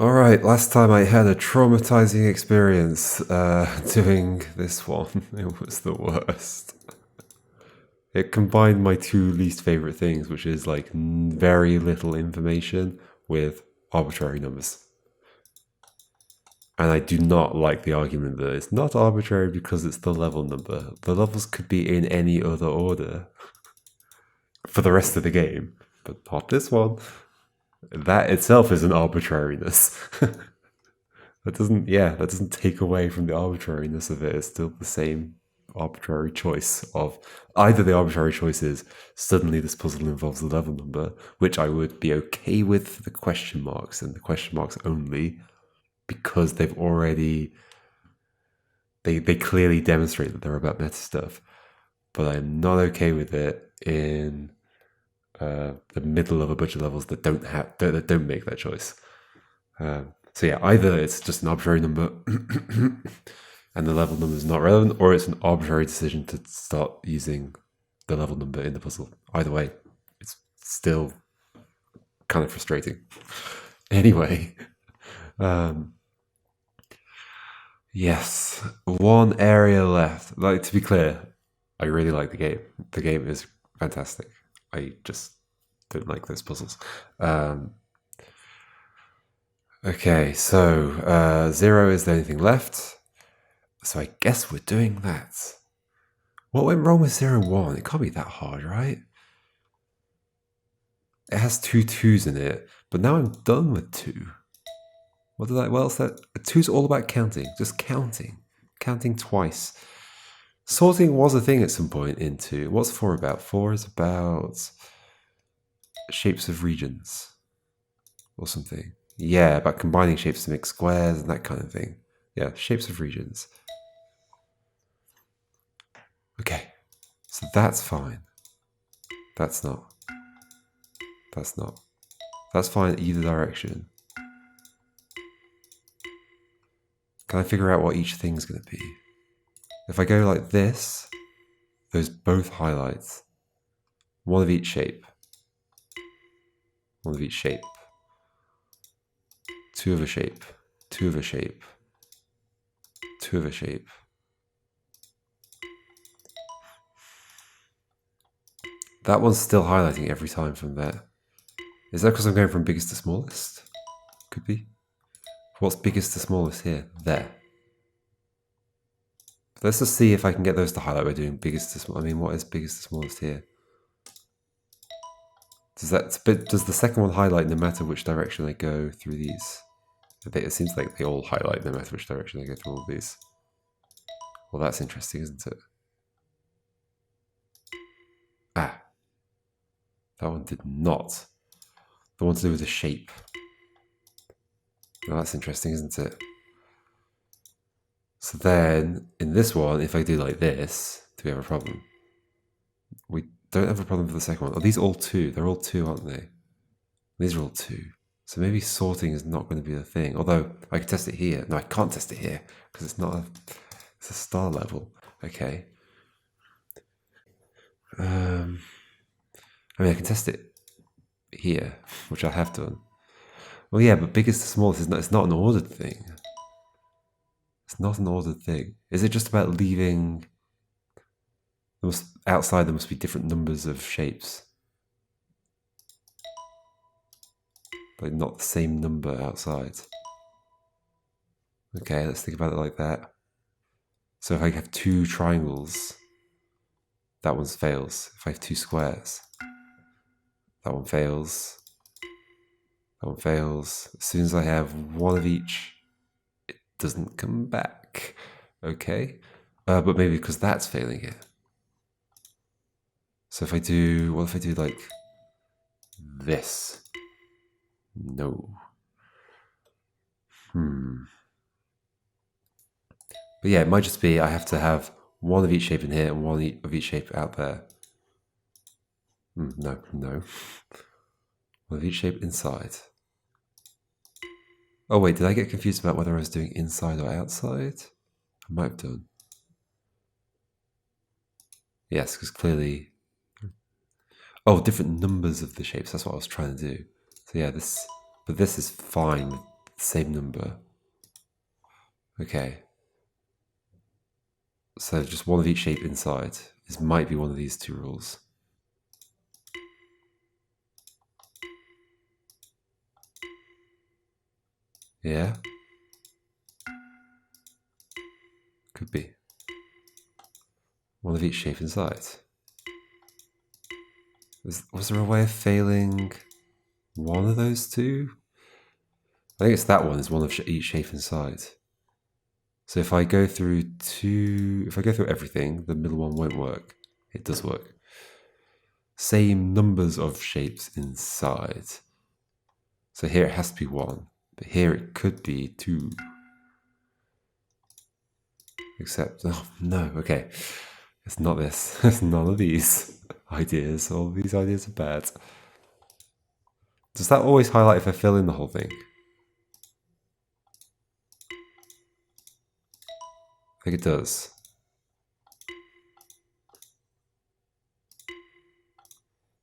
Alright, last time I had a traumatizing experience doing this one. It was the worst. It combined my two least favorite things, which is like very little information with arbitrary numbers. And I do not like the argument that it's not arbitrary because it's the level number. The levels could be in any other order for the rest of the game, but not this one. That itself is an arbitrariness. That doesn't take away from the arbitrariness of it. It's still the same arbitrary choice of either the arbitrary choice is suddenly this puzzle involves a level number, which I would be okay with the question marks and the question marks only because they've already they clearly demonstrate that they're about meta stuff. But I'm not okay with it in the middle of a bunch of levels that don't make that choice. So yeah, either it's just an arbitrary number and the level number is not relevant, or it's an arbitrary decision to start using the level number in the puzzle. Either way, it's still kind of frustrating. Anyway, yes, one area left. Like, to be clear, I really like the game. The game is fantastic. I just don't like those puzzles. Okay, so 0 is the only thing left. So I guess we're doing that. What went wrong with 0, 1? It can't be that hard, right? It has 2 2s in it, but now I'm done with 2. What else that? 2's all about counting, just counting. Counting twice. Sorting was a thing at some point in 2. What's 4 about? 4 is about shapes of regions or something. Yeah, about combining shapes to make squares and that kind of thing. Yeah, shapes of regions. Okay, so that's fine. That's not. That's fine either direction. Can I figure out what each thing's going to be? If I go like this, those both highlights. One of each shape. One of each shape. 2 of a shape. 2 of a shape. 2 of a shape. That one's still highlighting every time from there. Is that because I'm going from biggest to smallest? Could be. What's biggest to smallest here? There. Let's just see if I can get those to highlight by doing biggest to smallest. I mean, what is biggest to smallest here? Does the second one highlight no matter which direction they go through these? It seems like they all highlight no matter which direction they go through all of these. Well, that's interesting, isn't it? Ah. That one did not. The one to do with the shape. Now that's interesting, isn't it? So then, in this one, if I do like this, do we have a problem? We don't have a problem for the second one. Are these all 2? They're all 2, aren't they? These are all 2. So maybe sorting is not going to be the thing. Although, I can test it here. No, I can't test it here, because it's a star level. Okay. I mean, I can test it here, which I have done. Well, yeah, but biggest to smallest it's not an ordered thing. It's not an ordered thing. Is it just about leaving... outside there must be different numbers of shapes. Like not the same number outside. Okay, let's think about it like that. So if I have 2 triangles, that one fails. If I have 2 squares, that one fails. That one fails. As soon as I have one of each, it doesn't come back. Okay, but maybe because that's failing it. So if I do, what if I do like this? No. But yeah, it might just be I have to have one of each shape in here and one of each shape out there. No. One of each shape inside. Oh wait, did I get confused about whether I was doing inside or outside? I might have done. Yes, because clearly... Oh, different numbers of the shapes, that's what I was trying to do. So yeah, this is fine. the same number. Okay. So just one of each shape inside. This might be one of these two rules. Yeah? Could be. One of each shape inside. Was there a way of failing one of those two? I think it's that one is one of each shape inside. So if I go through everything, the middle one won't work. It does work. Same numbers of shapes inside. So here it has to be 1, but here it could be 2. Except, oh no, okay. It's not this. It's none of these ideas. All these ideas are bad. Does that always highlight if I fill in the whole thing? I think it does.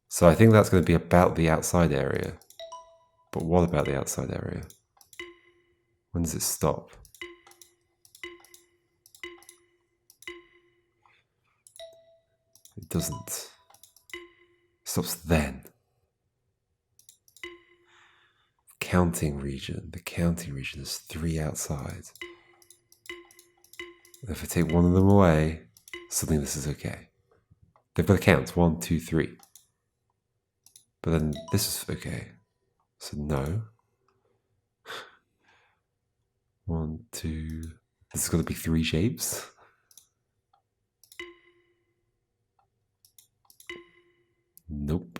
So I think that's going to be about the outside area. But what about the outside area? When does it stop? It doesn't. It stops then. Counting region. The counting region is 3 outside. If I take one of them away, suddenly this is okay. They've got to count 1, 2, 3. But then this is okay. So no. 1, 2. This has got to be 3 shapes. Nope.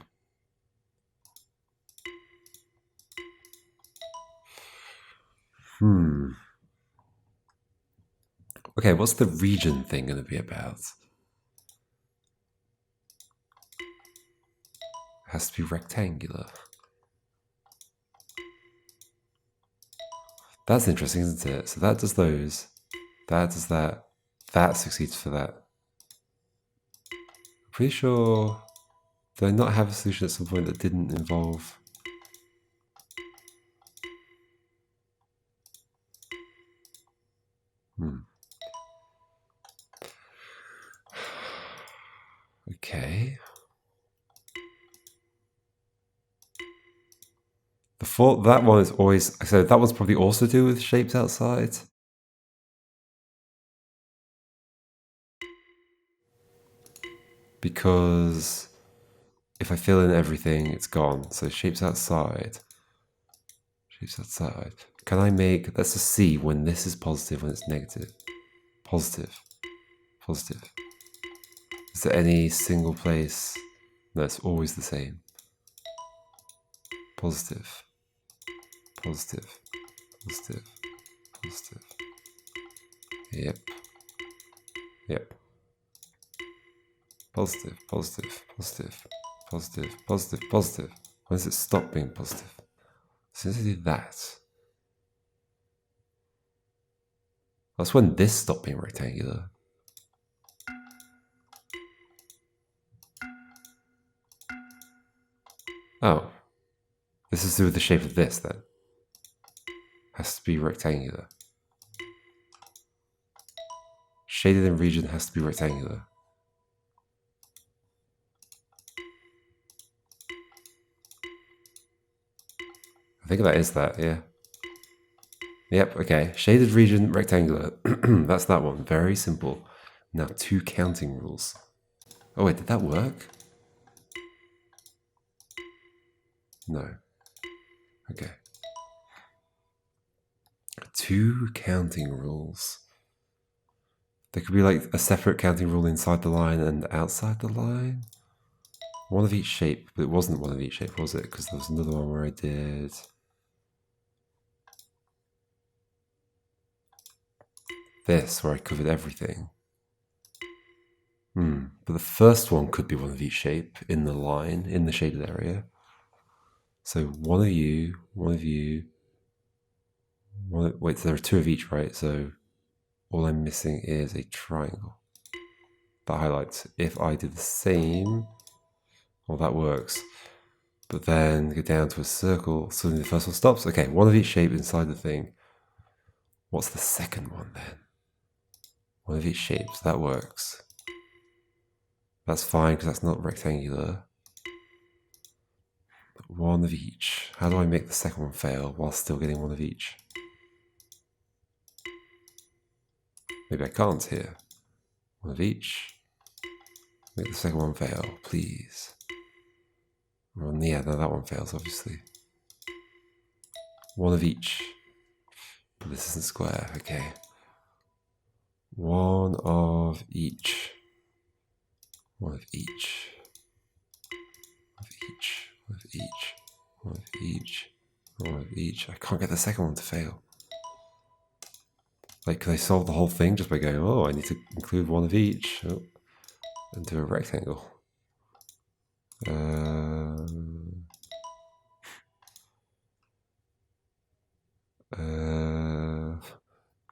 Okay, what's the region thing going to be about? It has to be rectangular. That's interesting, isn't it? So that does those. That does that. That succeeds for that. I'm pretty sure... Did I not have a solution at some point that didn't involve... Okay. That one is always... So that one's probably also to do with shapes outside. Because if I fill in everything, it's gone. So shapes outside. Shapes outside. Can I make... Let's just see when this is positive, when it's negative. Positive. Positive. Is there any single place? No, it's always the same. Positive. Positive. Positive. Positive. Yep. Yep. Positive. Positive. Positive. Positive. Positive. Positive. When does it stop being positive? As soon as I do that. That's when this stopped being rectangular. Oh. This is to do with the shape of this then. Has to be rectangular. Shaded in region has to be rectangular. I think that is that, yeah. Yep, okay. Shaded region, rectangular. That's that one. Very simple. Now 2 counting rules. Oh wait, did that work? No. Okay. 2 counting rules. There could be like a separate counting rule inside the line and outside the line. One of each shape, but it wasn't one of each shape, was it? Because there was another one where I did... this, where I covered everything. But the first one could be one of each shape in the line, in the shaded area. So one of you, wait, so there are 2 of each, right? So all I'm missing is a triangle. That highlights. If I do the same, well, that works. but then go down to a circle, suddenly the first one stops. Okay, one of each shape inside the thing. What's the second one then? One of each shape, so that works. That's fine because that's not rectangular. One of each. How do I make the second one fail while still getting one of each? Maybe I can't here. One of each. Make the second one fail, please. Well, yeah, no, that one fails, obviously. One of each. But this isn't square, okay. One of each. One of each. One of each. One of each. One of each. One of each. I can't get the second one to fail. Like, can I solve the whole thing just by going, oh, I need to include one of each? Oh, and do a rectangle.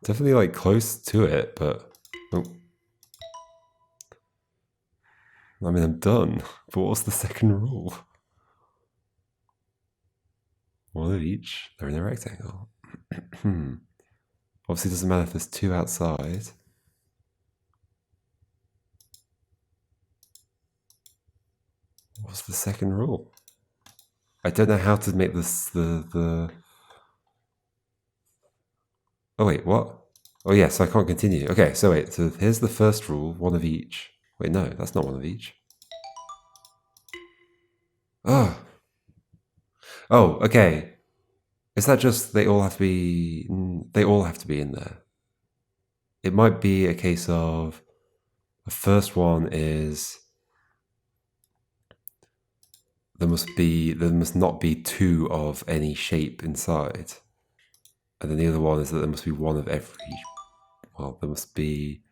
Definitely like close to it, but oh. I mean, I'm done. But what's the second rule? One of each. They're in a rectangle. Obviously, it doesn't matter if there's two outside. What's the second rule? I don't know how to make this the. Oh wait, what? Oh yeah, so I can't continue. Okay, so wait, so here's the first rule, one of each. Wait, no, that's not one of each. Oh. Oh, okay. Is that just they all have to be in there? It might be a case of the first one is there must not be two of any shape inside. And then the other one is that there must be one of every. Well, there must be.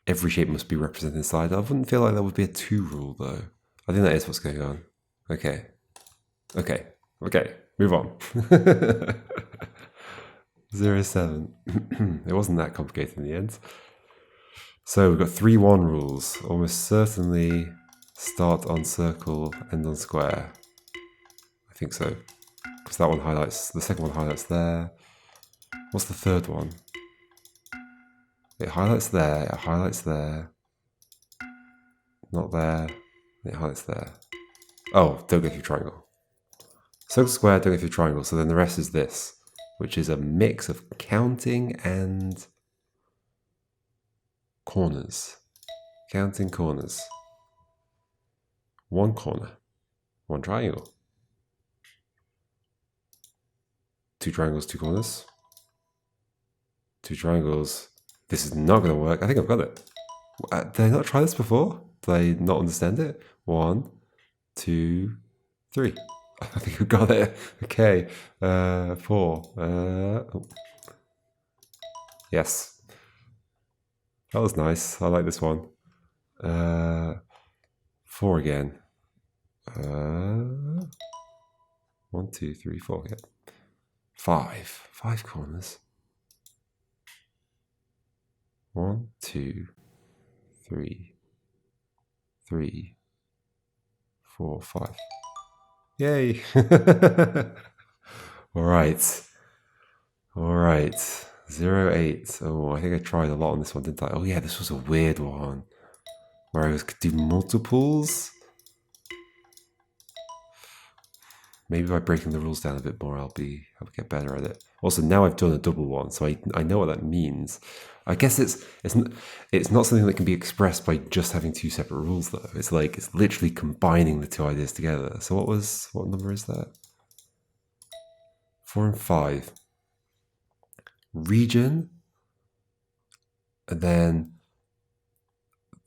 Every shape must be represented inside. I wouldn't feel like that would be a two rule though. I think that is what's going on. Okay. Move on. 0, 7. It wasn't that complicated in the end. So we've got 3, 1 rules. Almost certainly start on circle, end on square. I think so. Because that one highlights, the second one highlights there. What's the third one? It highlights there, it highlights there. Not there, it highlights there. Oh, don't go through triangle. Circle, square, don't go through triangle. So then the rest is this, which is a mix of counting and corners. Counting corners. One corner, one triangle. 2 triangles, 2 corners. 2 triangles. This is not going to work. I think I've got it. Did I not try this before? Did I not understand it? 1, 2, 3. I think I've got it. Okay. 4. Oh. Yes. That was nice. I like this one. 4 again. 1, 2, 3, 4. Yeah. 5. 5 corners. 1, 2, 3, 3, 4, 5. Yay! All right. 0, 8. Oh, I think I tried a lot on this one, didn't I? Oh yeah, this was a weird one where I could do multiples. Maybe by breaking the rules down a bit more, I'll get better at it. Also, now I've done a double one, so I know what that means. I guess it's not something that can be expressed by just having 2 separate rules, though. It's like it's literally combining the 2 ideas together. So what number is that? 4 and 5. Region, and then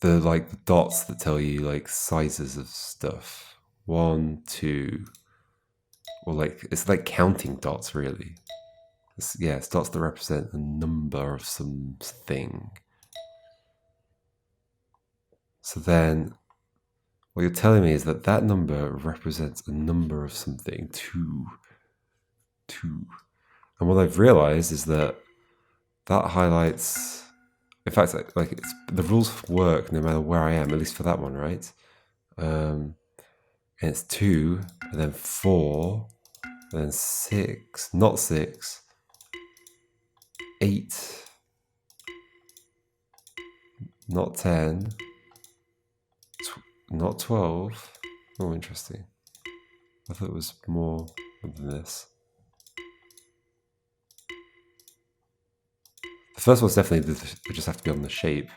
the dots that tell you like sizes of stuff. 1, 2. Or it's like counting dots, really. It's dots that represent a number of something. So then, what you're telling me is that number represents a number of something, 2. And what I've realized is that highlights. In fact, the rules work no matter where I am, at least for that one, right? and it's 2, and then 4, and then 6, not 6, 8, not 10, not 12. Oh, interesting. I thought it was more than this. The first one's definitely, we just have to be on the shape.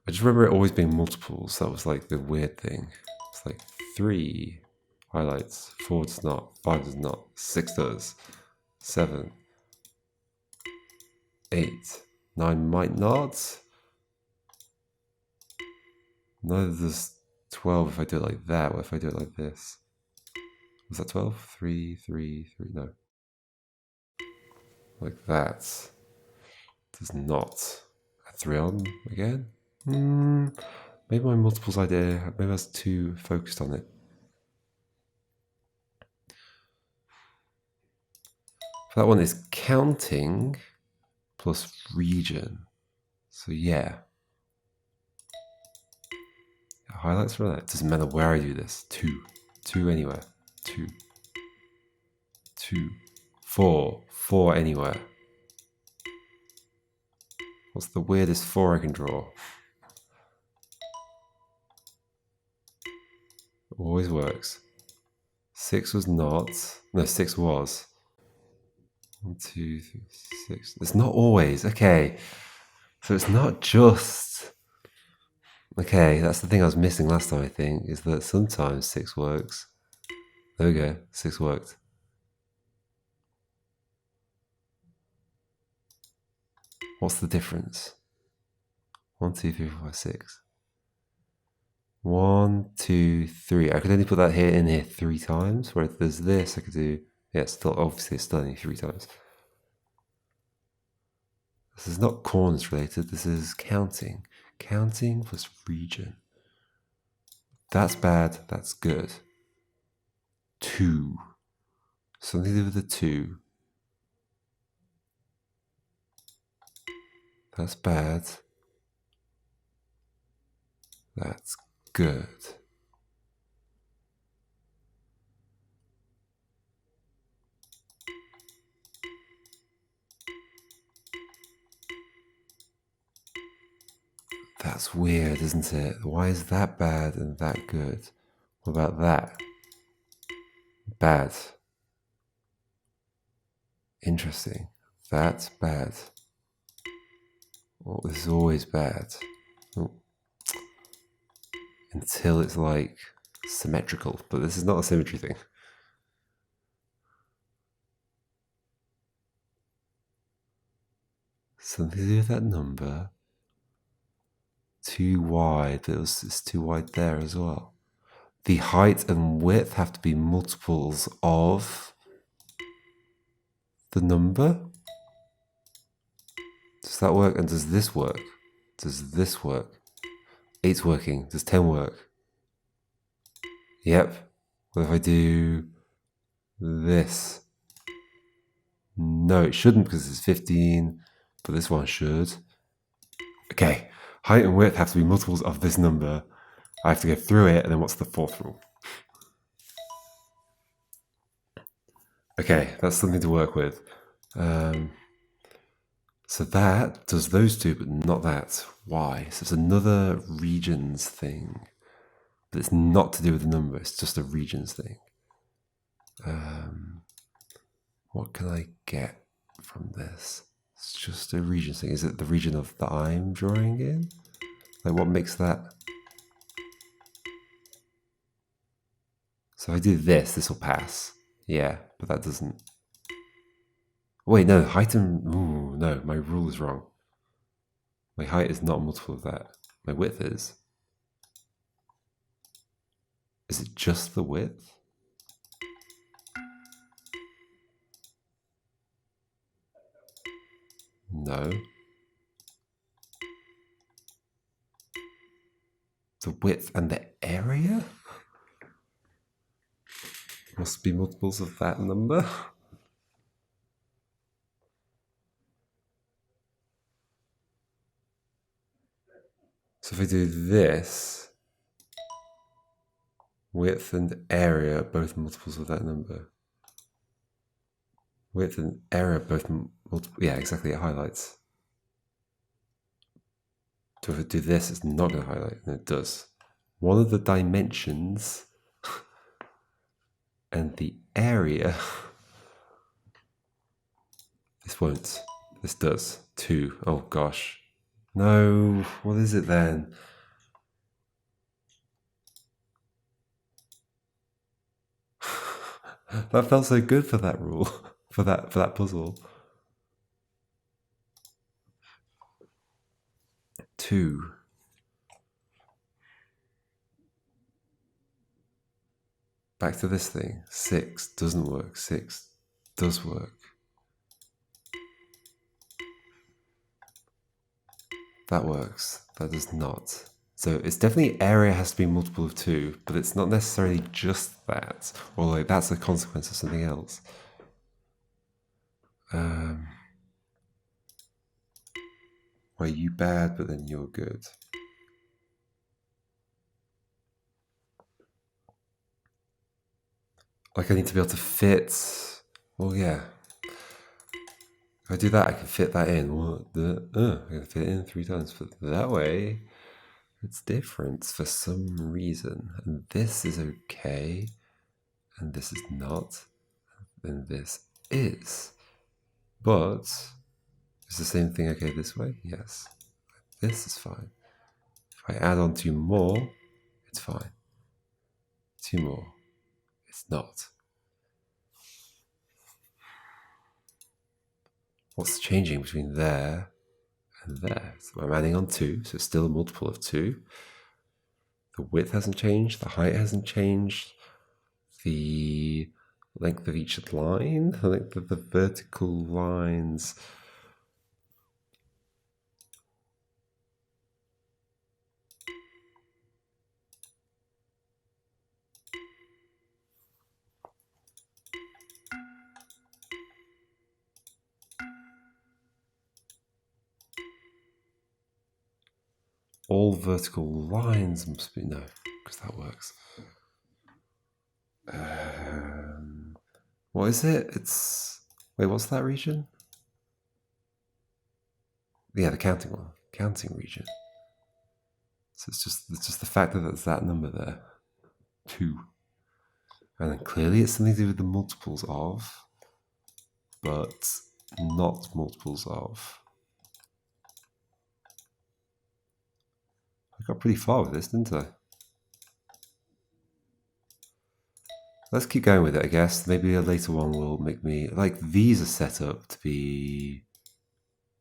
I just remember it always being multiples. That was like the weird thing. It's like 3 highlights, 4 does not, 5 does not, 6 does, 7, 8, 9 might not. Neither does 12 if I do it like that. What if I do it like this? Was that 12? 3, 3, 3, no. Like that. Does not. 3 on again? Maybe my multiples idea, maybe I was too focused on it. That one is counting plus region. So yeah. Highlights for that. Doesn't matter where I do this. 2. 2 anywhere. 2. 2. 4. 4 anywhere. What's the weirdest 4 I can draw? Always works. 6 was not. No, 6 was. 1, 2, 3, 6. It's not always. Okay. So it's not just. Okay, that's the thing I was missing last time, I think, is that sometimes 6 works. There we go. 6 worked. What's the difference? 1, 2, 3, 4, 5, 6. 1, 2, 3. I could only put that here in here 3 times. Where if there's this, I could do. Yeah, it's still obviously it's still only 3 times. This is not corners related. This is counting. Counting plus region. That's bad. That's good. 2. Something to do with the 2. That's bad. That's good. That's weird, isn't it? Why is that bad and that good? What about that? Bad. Interesting. That's bad. Oh, this is always bad. Oh. Until it's like symmetrical, but this is not a symmetry thing. Something to do with that number. Too wide, but it's too wide there as well. The height and width have to be multiples of the number. Does that work? And does this work? Does this work? 8's working. Does 10 work? Yep. What if I do this? No, it shouldn't because it's 15, but this one should. Okay, height and width have to be multiples of this number. I have to go through it, and then what's the 4th rule? Okay, that's something to work with. So that does those two, but not that. Why? So it's another regions thing. But it's not to do with the number, it's just a regions thing. What can I get from this? It's just a regions thing. Is it the region of that I'm drawing in? Like what makes that? So if I do this, this will pass. Yeah, but that doesn't. Wait, no, height and. Ooh, no, my rule is wrong. My height is not a multiple of that. My width is. Is it just the width? No. The width and the area? Must be multiples of that number. So if I do this, Width and area are both multiples of that number. Width and area are both multiple. Yeah, exactly, it highlights. So if I do this, it's not going to highlight, and it does. One of the dimensions and the area, this won't. This does. 2. Oh gosh. No, what is it then? That felt so good for that rule, for that puzzle. 2. Back to this thing. 6 doesn't work. 6 does work. That works. That does not. So it's definitely area has to be multiple of 2, but it's not necessarily just that. Or like that's a consequence of something else. Where you bad, but then you're good. Like I need to be able to fit. Well, yeah. If I do that, I can fit that in. What the? I can fit it in 3 times. But that way, it's different for some reason. And this is okay. And this is not. And this is. But is the same thing okay this way? Yes. This is fine. If I add on 2 more, it's fine. 2 more. It's not. What's changing between there and there? So I'm adding on 2, so it's still a multiple of 2. The width hasn't changed, the height hasn't changed, the length of each line, the length of the vertical lines. All vertical lines must be, no, because that works. What is it? It's, wait, what's that region? Yeah, the counting one, counting region. So it's just the fact that there's that number there, 2. And then clearly it's something to do with the multiples of, but not multiples of. I got pretty far with this, didn't I? Let's keep going with it, I guess. Maybe a later one will make me... Like, these are set up to be...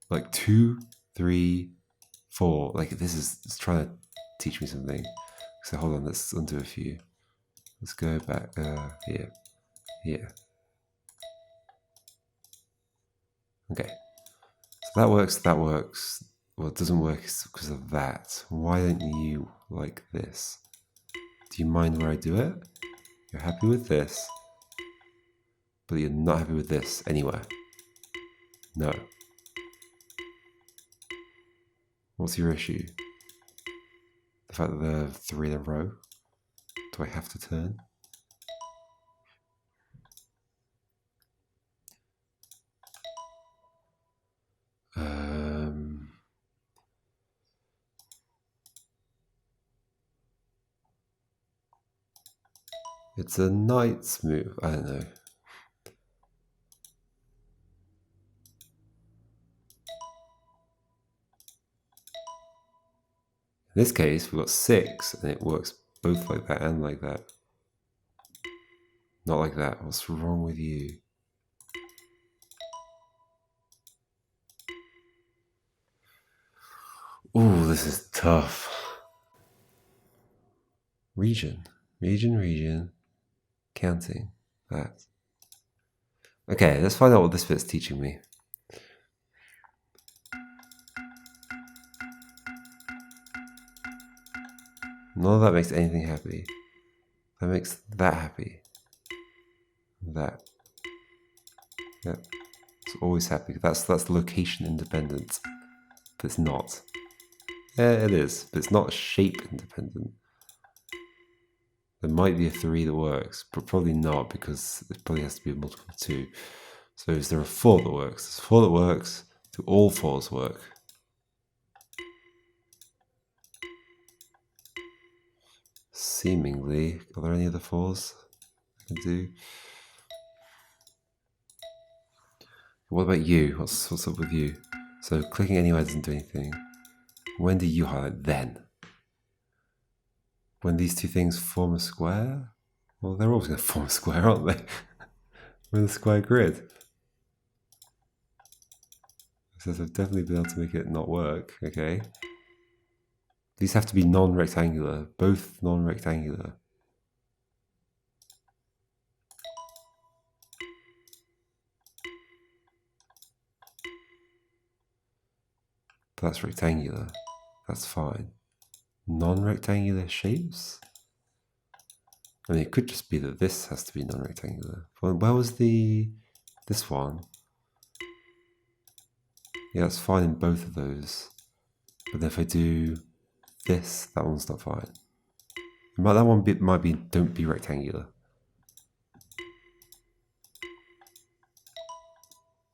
Like, 2, 3, 4. Like, this is it's trying to teach me something. So hold on, let's undo a few. Let's go back here. Here. Okay. So that works, that works. Well, it doesn't work because of that. Why don't you like this? Do you mind where I do it? You're happy with this, but you're not happy with this anywhere. No. What's your issue? The fact that there are 3 in a row? Do I have to turn? It's a knight's move. I don't know. In this case, we've got 6, and it works both like that and like that. Not like that. What's wrong with you? Ooh, this is tough. Region. Counting. That. Okay, let's find out what this bit's teaching me. None of that makes anything happy. That makes that happy. That. Yep. It's always happy. That's location independent. But it's not. Yeah, it is. But it's not shape independent. There might be a 3 that works, but probably not because it probably has to be a multiple of 2. So is there a 4 that works? There's 4 that works. Do all 4s work? Seemingly. Are there any other 4s I can do? What about you? What's up with you? So clicking anywhere doesn't do anything. When do you highlight? Then. When these two things form a square? Well, they're always going to form a square, aren't they? With a square grid. It says I've definitely been able to make it not work. Okay. These have to be non-rectangular. Both non-rectangular. That's rectangular. That's fine. Non-rectangular shapes? I mean, it could just be that this has to be non-rectangular. Where was this one? Yeah, that's fine in both of those. But then if I do this, that one's not fine. That one might be don't be rectangular.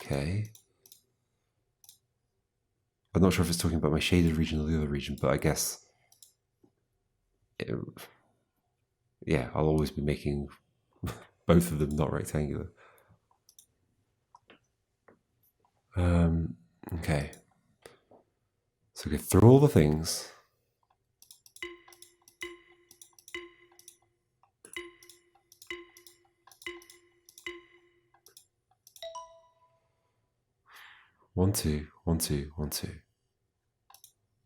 Okay. I'm not sure if it's talking about my shaded region or the other region, but I guess... yeah, I'll always be making both of them not rectangular. Okay. So go through all the things. One, two, one, two, one, two.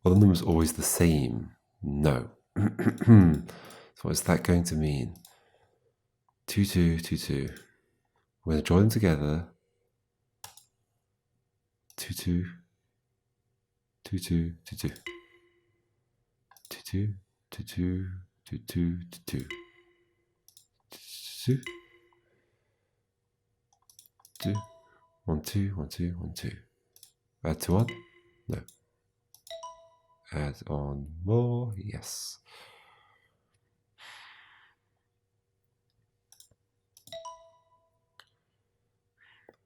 Well, the number's always the same. No. So what is that going to mean? 2, 2, 2, 2. We're going to join them together. 2, 2, 2, 2, 2, 2. 2, 2, 2, 2, 2, 2, 2, 2. 2. 1, 2, 1, 2, 1, 2. Add to 1? No. Add on more? Yes.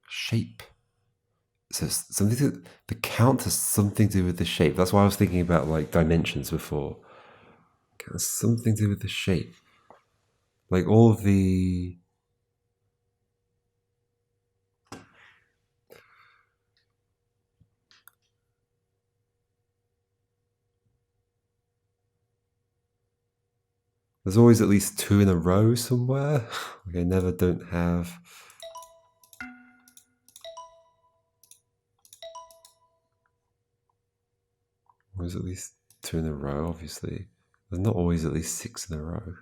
Shape. So the count has something to do with the shape. That's why I was thinking about like dimensions before. It has something to do with the shape. Like all of the... There's always at least 2 in a row somewhere. Like I never don't have... Always at least 2 in a row, obviously. There's not always at least 6 in a row.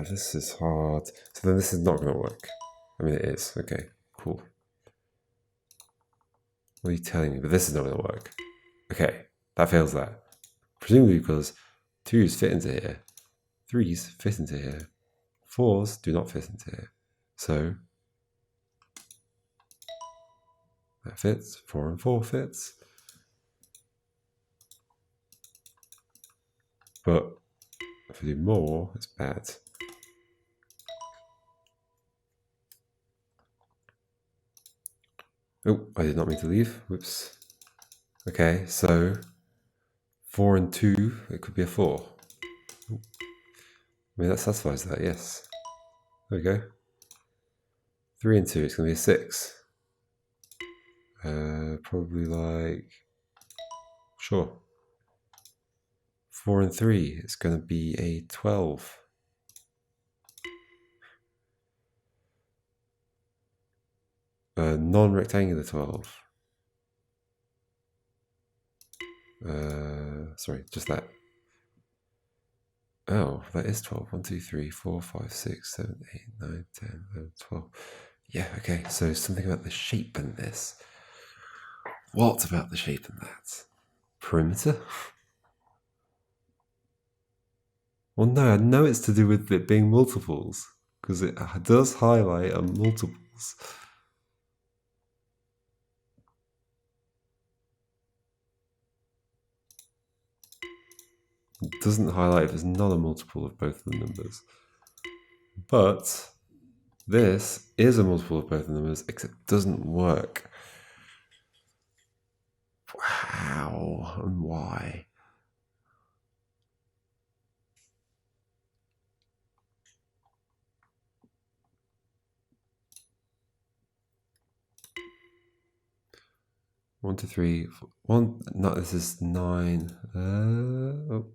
This is hard. So then this is not going to work. I mean, it is. Okay, cool. What are you telling me? But this is not going to work. Okay, that fails that. Presumably because 2s fit into here. 3s fit into here. 4s do not fit into here. So that fits. 4 and 4 fits. But if I do more, it's bad. Oh, I did not mean to leave. Whoops. Okay, so 4 and 2, it could be a 4. I mean, that satisfies that, yes. There we go. 3 and 2, it's going to be a 6. Probably like... Sure. 4 and 3, it's going to be a 12. Non-rectangular 12. Sorry, just that. Oh, that is 12. 1, 2, 3, 4, 5, 6, 7, 8, 9, 10, 11, 12. Yeah, okay, so something about the shape in this. What about the shape in that? Perimeter? Well, no, I know it's to do with it being multiples, because it does highlight a multiples. It doesn't highlight if it's not a multiple of both of the numbers. But this is a multiple of both of the numbers, except it doesn't work. How and why? One, two, three, four, one. No, this is 9. Oh.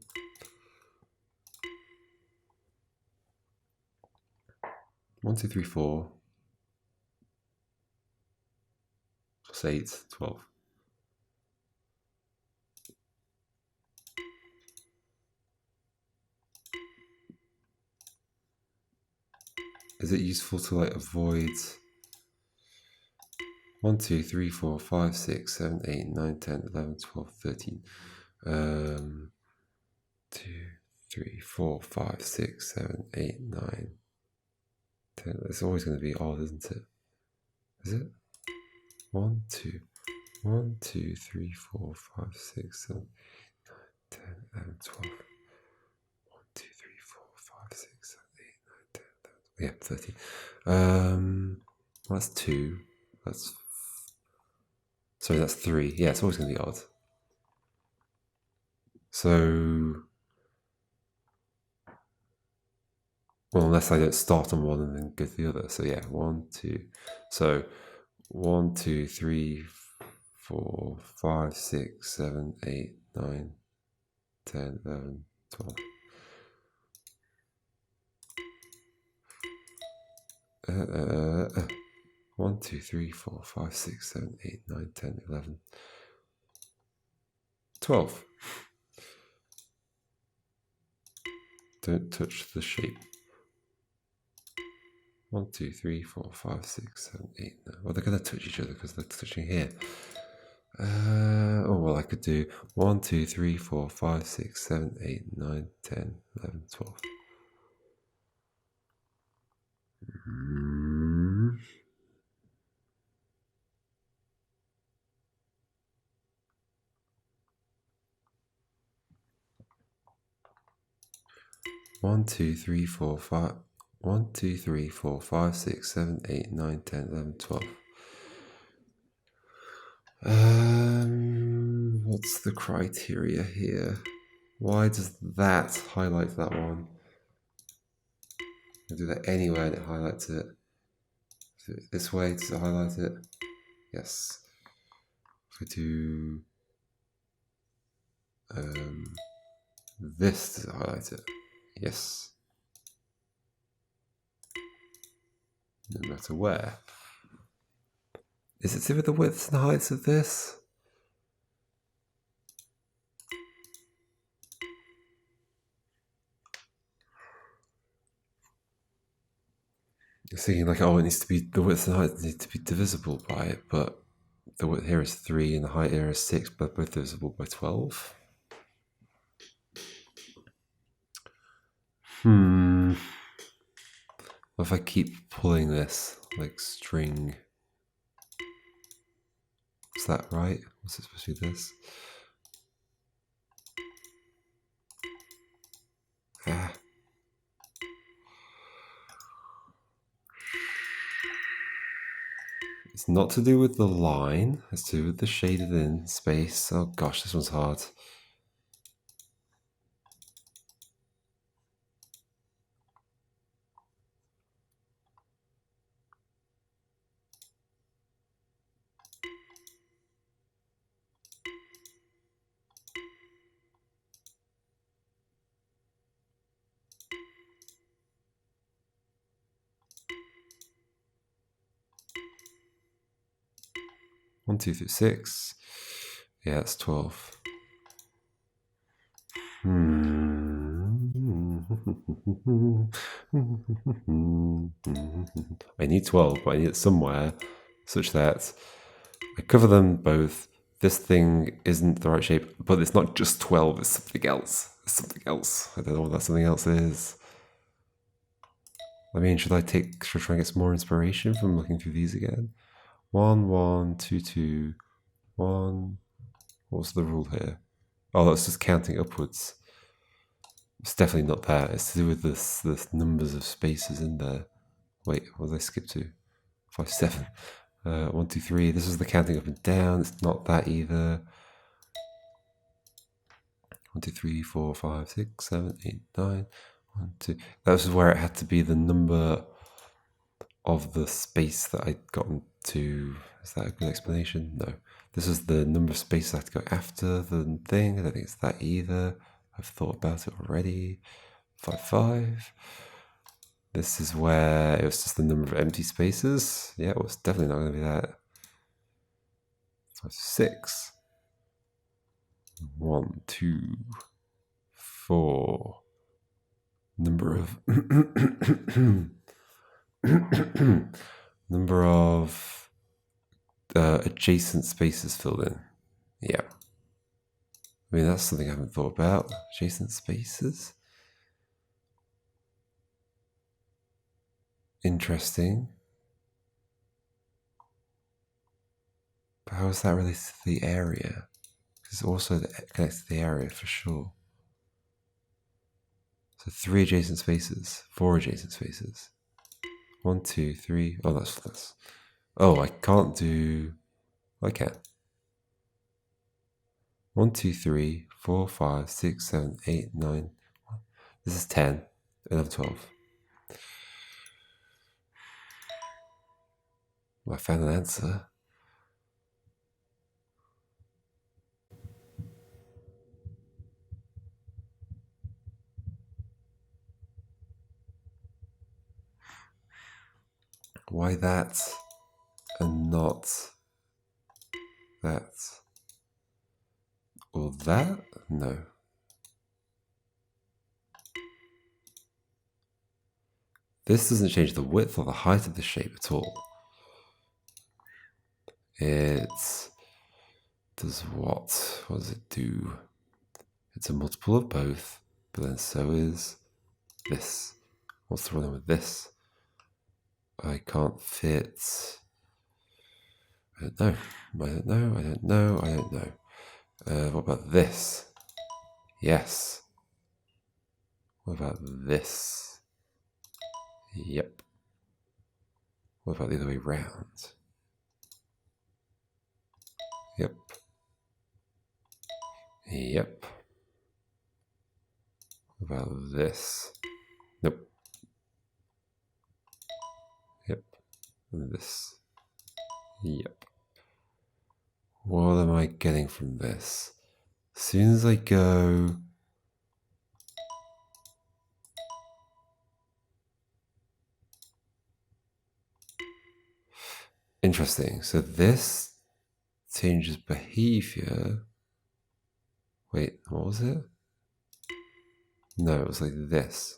1, 2, 3, 4. Plus 8, 12. Is it useful to like avoid 1, 2, 3, 4, 5, 6, 7, 8, 9, 10, 11, 12, 13. 2, 3, 4, 5, 6, 7, 8, 9, 10. It's always going to be odd, isn't it? Is it? 1, 2, 1, 2, 3, 4, 5, 6, 7, 10, 11, 12. 1, 2, 3, 4, 5, 6, 7, 8, 9, 10, 11, 12. Yeah, 13. Well, that's 2. That's sorry, that's 3. Yeah, it's always going to be odd. So, well, unless I don't start on one and then go to the other. So yeah, 1, 2. So 1, 2, 3, 4, 5, 6, 7, 8, 9, 10, 11, 12. 1, 2, 3, 4, 5, 6, 7, 8, 9, 10, 11, 12. Don't touch the shape. 1, 2, 3, 4, 5, 6, 7, 8, 9. Well, they're going to touch each other because they're touching here. Oh, well, I could do 1, 2, 3, 4, 5, 6, 7, 8, 9, 10, 11, 12. 1, 2, 3, 4, 5. 1, 2, 3, 4, 5, 6, 7, 8, 9, 10, 11, 12. What's the criteria here? Why does that highlight that one? I do that anywhere and it highlights it. This way, does it highlight it? Yes. If I do this, does it highlight it? Yes. No matter where. Is it to do with the widths and heights of this? You're thinking like, oh, it needs to be, the width and height need to be divisible by it, but the width here is 3 and the height here is 6, but both divisible by 12. What if I keep pulling this like string? Is that right? What's it supposed to be this? Ah. It's not to do with the line, it's to do with the shaded in space. Oh gosh, this one's hard. One, 2, 3, 6. Yeah, it's 12. I need 12, but I need it somewhere such that I cover them both. This thing isn't the right shape, but it's not just 12, it's something else. It's something else. I don't know what that something else is. I mean, should I try and get some more inspiration from looking through these again? 1, 1, 2, 2, 1. What's the rule here? Oh, that's just counting upwards. It's definitely not that. It's to do with this numbers of spaces in there. Wait, what did I skip to? 5, 7. 1, 2, 3. This is the counting up and down. It's not that either. 1, 2, 3, 4, 5, 6, 7, 8, 9. 1, 2. That was where it had to be the number of the space that I'd gotten to. Is that a good explanation? No. This is the number of spaces I have to go after the thing. I don't think it's that either. I've thought about it already. 5, 5. This is where it was just the number of empty spaces. Yeah, it was definitely not going to be that. 5, 6. 1, 2, 4. Number of number of adjacent spaces filled in. Yeah. I mean, that's something I haven't thought about. Adjacent spaces. Interesting. But how is that related to the area? Because also connects to the area for sure. So 3 adjacent spaces, 4 adjacent spaces. 1, 2, 3. Oh, that's. Oh, I can't do. I can. 1, 2, 3, 4, 5, 6, 7, 8, 9. This is 10. Another 12. Well, I found an answer. Why that and not that? Or that? No. This doesn't change the width or the height of the shape at all. It does what? What does it do? It's a multiple of both, but then so is this. What's the problem with this? I can't fit. I don't know. I don't know. I don't know. I don't know. What about this? Yes. What about this? Yep. What about the other way round? Yep. Yep. What about this? Nope. Yep. And this. Yep. What am I getting from this? As soon as I go... Interesting. So this changes behavior. Wait, what was it? No, it was like this.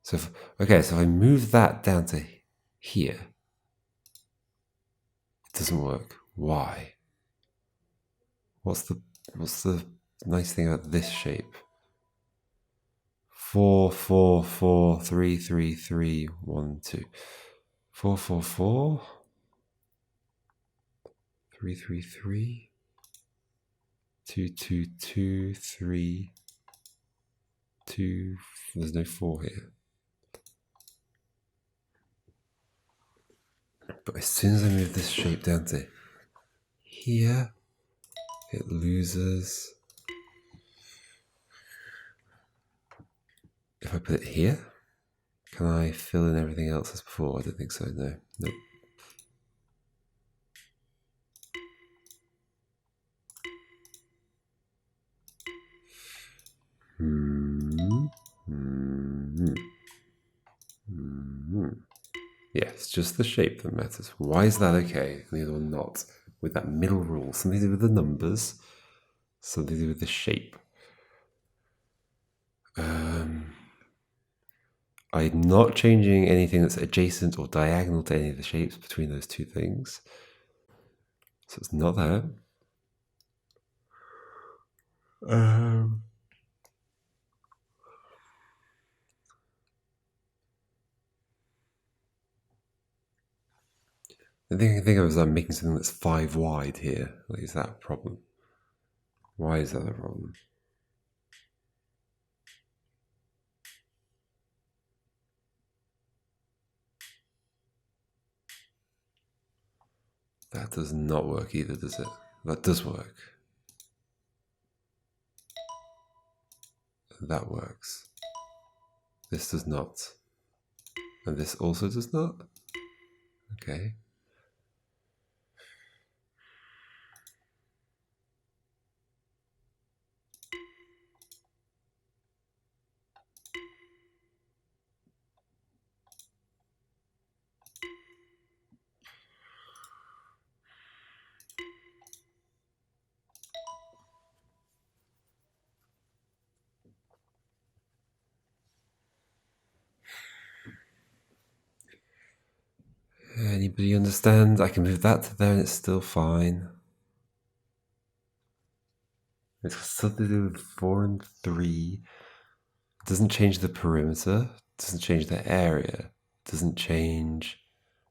So if I move that down to here, it doesn't work. Why? What's the nice thing about this shape? 4, 4, 4, 3, 3, 3, 1, 2. 4, 4, 4. 3, 3, 3. 2, 2, 2, 3, 2. There's no 4 here. But as soon as I move this shape down to here, it loses. If I put it here, can I fill in everything else as before? I don't think so, no. Nope. Yeah, it's just the shape that matters. Why is that okay and the other one not? With that middle rule, something to do with the numbers, something to do with the shape. I'm not changing anything that's adjacent or diagonal to any of the shapes between those two things. So it's not that. The thing I can think of is I'm making something that's 5 wide here. Like, is that a problem? Why is that a problem? That does not work either, does it? That does work. That works. This does not. And this also does not? Okay. Anybody understand? I can move that to there and it's still fine. It's something to do with 4 and 3. It doesn't change the perimeter. It doesn't change the area. It doesn't change.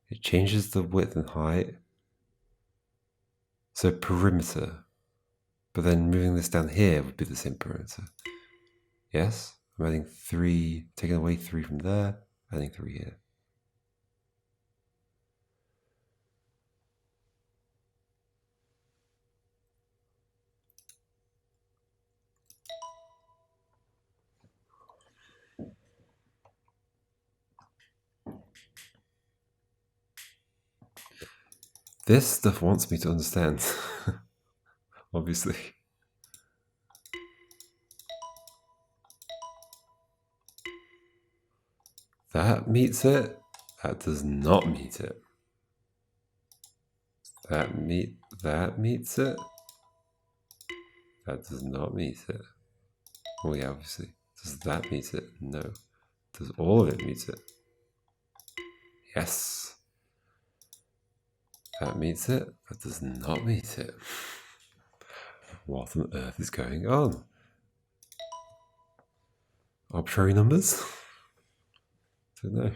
It changes the width and height. So perimeter. But then moving this down here would be the same perimeter. Yes? I'm adding 3, taking away 3 from there, adding 3 here. This stuff wants me to understand, obviously. That meets it. That does not meet it. That meets it. That does not meet it. Oh yeah, obviously. Does that meet it? No. Does all of it meet it? Yes. That meets it. That does not meet it. What on earth is going on? Arbitrary numbers? Don't know.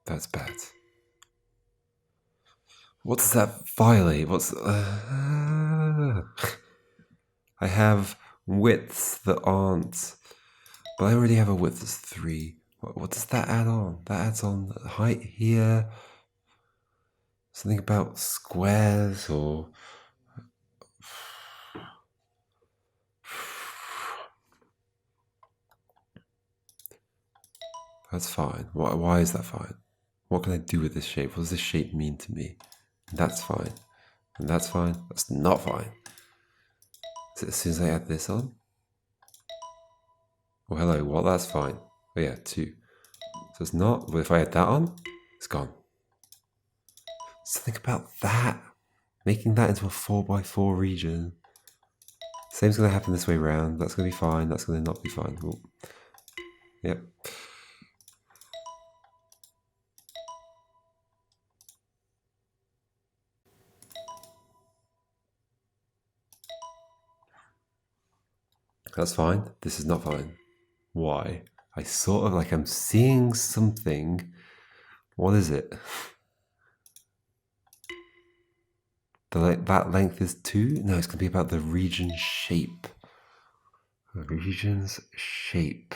That's bad. What does that violate? What's... I have widths that aren't... But I already have a width that's 3. What does that add on? That adds on height here. Something about squares or... That's fine. Why is that fine? What can I do with this shape? What does this shape mean to me? That's fine. And that's fine. That's not fine. So as soon as I add this on... Oh, hello. Well, that's fine. Oh, yeah, 2. So it's not... But if I add that on, it's gone. Something about that. Making that into a 4x4 region. Same's going to happen this way around. That's going to be fine. That's going to not be fine. Ooh. Yep. That's fine. This is not fine. Why? I sort of like I'm seeing something. What is it? That length is 2? No, it's going to be about the region shape. The region's shape.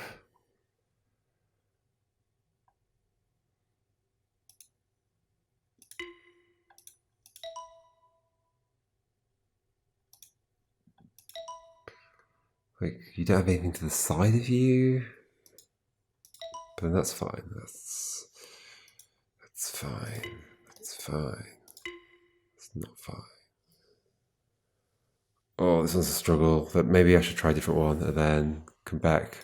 Like, you don't have anything to the side of you? But then that's fine. It's fine. It's fine. It's not fine. Oh, this one's a struggle. But maybe I should try a different one and then come back.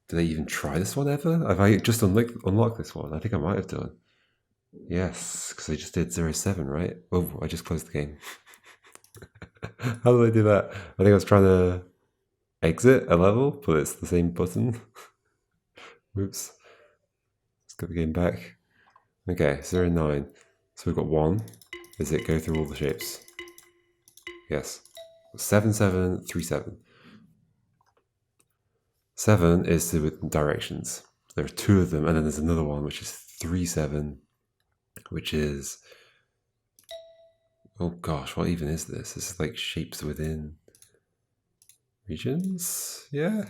Did I even try this one ever? Have I just unlocked this one? I think I might have done. Yes, because I just did 07, right? Oh, I just closed the game. How did I do that? I think I was trying to exit a level, but it's the same button. Oops. Let's get the game back. Okay, 09. So we've got 1. Is it go through all the shapes? Yes. 7737. 7 is with directions. There are 2 of them, and then there's another one which is 37, which is, oh gosh, what even is this? This is like shapes within regions? Yeah.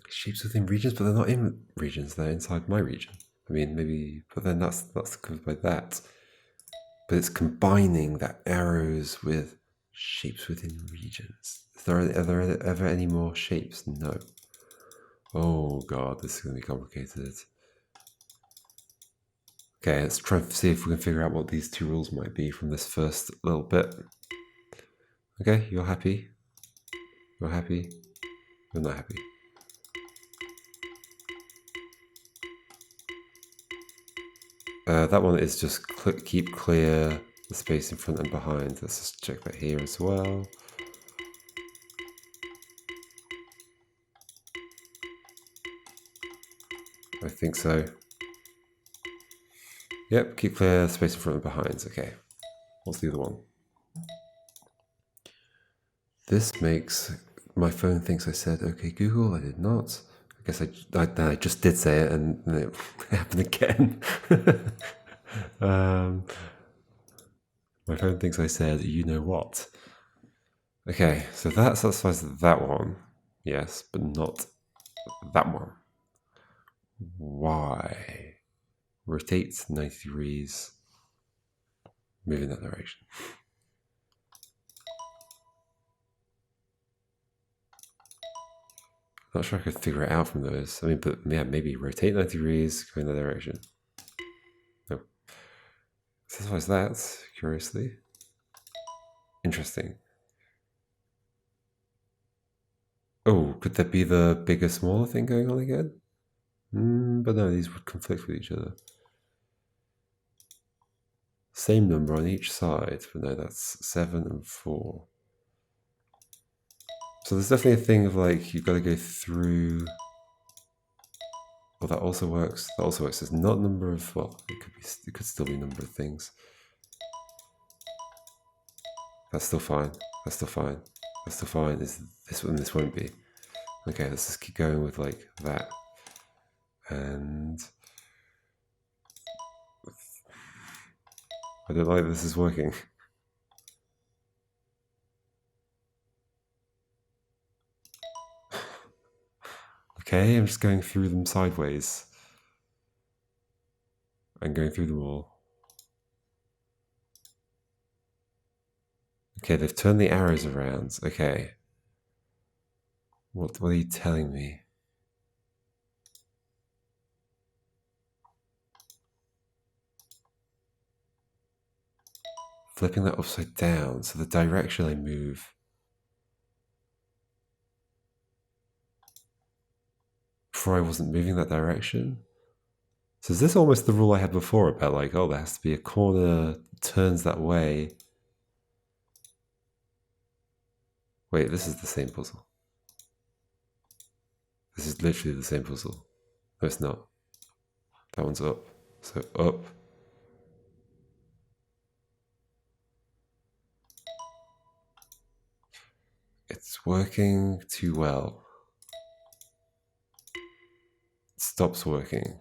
Shapes within regions, but they're not in regions, they're inside my region. I mean, maybe, but then that's covered by that. But it's combining that arrows with shapes within regions. Are there ever any more shapes? No. Oh god, this is going to be complicated. Okay, let's try and see if we can figure out what these 2 rules might be from this first little bit. Okay, you're happy? You're happy? You're not happy. That one is just keep clear the space in front and behind. Let's just check that here as well. I think so. Yep, keep clear space in front and behind. Okay, what's the other one? This makes my phone thinks I said okay Google. I did not. I guess I just did say it and it happened again. My phone thinks I said you know what. Okay, so that satisfies that one. Yes, but not that one. Why? Rotate 90 degrees. Move in that direction. Not sure I could figure it out from those. I mean, but yeah, maybe rotate 90 degrees, go in that direction. No. Satisfies that, curiously. Interesting. Oh, could that be the bigger, smaller thing going on again? But no, these would conflict with each other. Same number on each side, but no, that's 7 and 4. So there's definitely a thing of like, you've got to go through. Well, that also works. That also works. There's not number of, well, it could still be number of things. That's still fine. That's still fine. That's still fine. This one, this won't be. Okay, let's just keep going with like that. And I don't like this is working. Okay, I'm just going through them sideways. I'm going through them all. Okay, they've turned the arrows around. Okay. What are you telling me? Flipping that upside down, so the direction I move. Before I wasn't moving that direction? So is this almost the rule I had before about like, oh, there has to be a corner, turns that way. Wait, this is the same puzzle. This is literally the same puzzle. No, it's not. That one's up. So up. It's working too well. It stops working.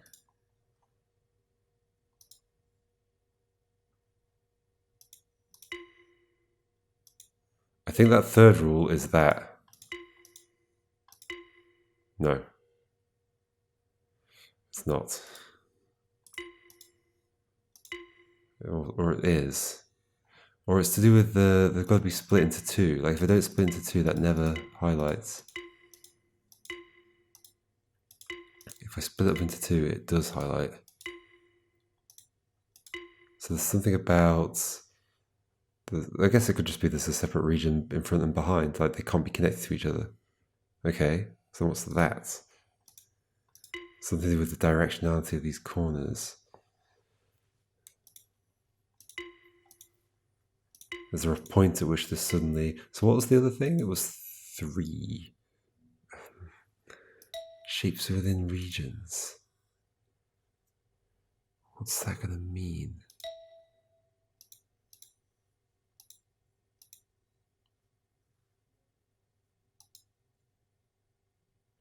I think that third rule is that. No. It's not. or it is. Or it's to do with they've got to be split into two. Like if they don't split into two, that never highlights. If I split it up into two, it does highlight. So there's something about, I guess it could just be there's a separate region in front and behind, like they can't be connected to each other. Okay, so what's that? Something to do with the directionality of these corners. Is there a point at which this suddenly... So what was the other thing? It was 3. Shapes within regions. What's that going to mean?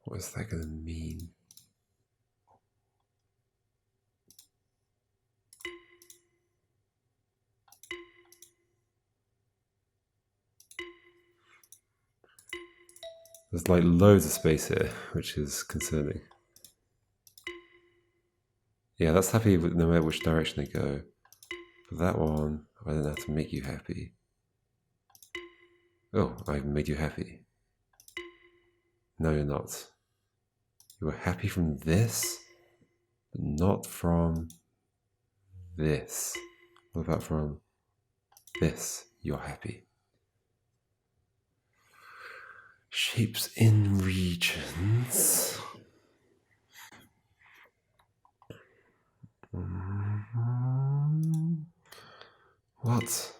What is that going to mean? There's like loads of space here, which is concerning. Yeah, that's happy with no matter which direction they go. For that one, I don't know how to make you happy. Oh, I made you happy. No, you're not. You were happy from this, but not from this. What about from this? You're happy. Shapes in regions. What?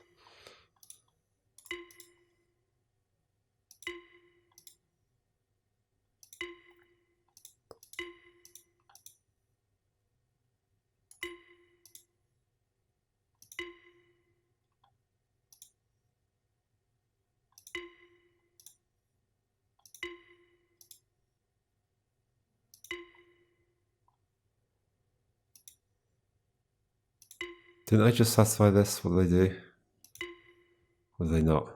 Didn't I just satisfy this? What do they do? Or do they not?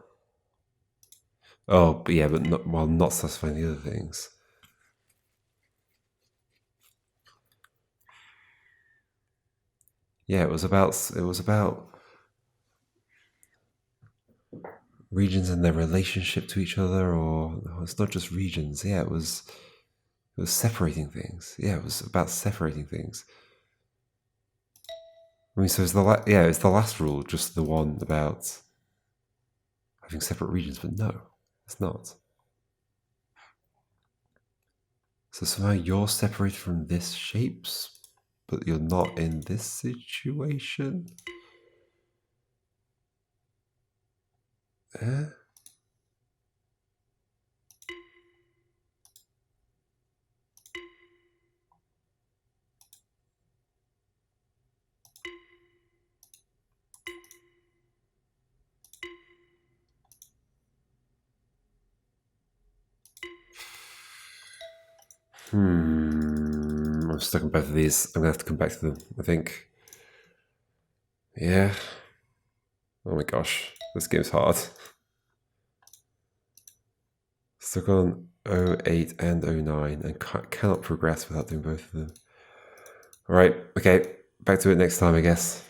Oh, but yeah, but not, while not satisfying the other things. Yeah, it was about regions and their relationship to each other, or no, it's not just regions. Yeah, it was separating things. Yeah, it was about separating things. I mean, so it's it's the last rule, just the one about having separate regions, but no, it's not. So somehow you're separated from this shapes, but you're not in this situation? Eh? I'm stuck on both of these. I'm gonna have to come back to them, I think. Yeah. Oh my gosh, this game's hard. Stuck on 08 and 09 and cannot progress without doing both of them. Alright, okay, back to it next time, I guess.